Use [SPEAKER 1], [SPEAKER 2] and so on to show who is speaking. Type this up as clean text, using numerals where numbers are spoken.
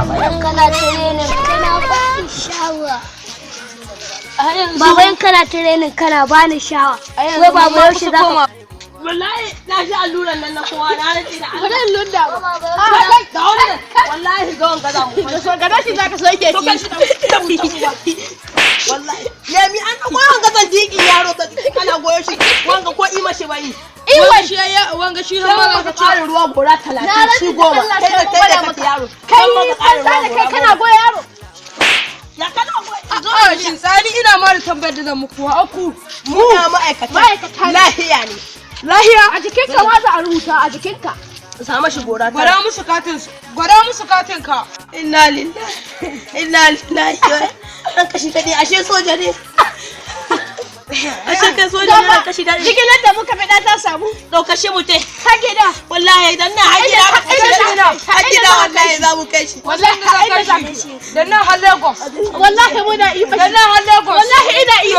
[SPEAKER 1] baba yan kana training kana bani shawa. Baba yan kana training kana bani shawa. Wai baba yaushe zaka wallahi na ji alluran nan na kowa na rantsi da Allah. Wannan lunda ba. Da wannan wallahi ga wanga za mu. So ga dashi zaka soke shi. Wallahi. Lemi an ga wanga zan diki yaro da kana goyo shi wanga ko ima shi bai. Iwa shi ya wanga shi har ma ka tsare ruwa gora 30 shi goma. Kai da kai yaro. Kai ma ka tsare ruwa gora. Kai kana goyo yaro. Ya kana goyo. A shin tsani ina ma da tambayar da zan muku wa aku. Mu ma'aikata lahiya ne. Lahiya a jikinka ma za a rubuta a jikinka. Sa mashi gora ta. Gwada musu katin ka. Inna lillahi. An kashi dade ashe soja ne. Ashe kai soja ne an kashi dade. Jigilar da muka fada ta samu. Daukashe mu te. Ha gida. Wallahi dan na hagida. Ha gida wallahi za mu kai shi. Wallahi za mu kai shi. Dan na har Lagos. Wallahi muna yi. Dan na har Lagos. Wallahi ina yi.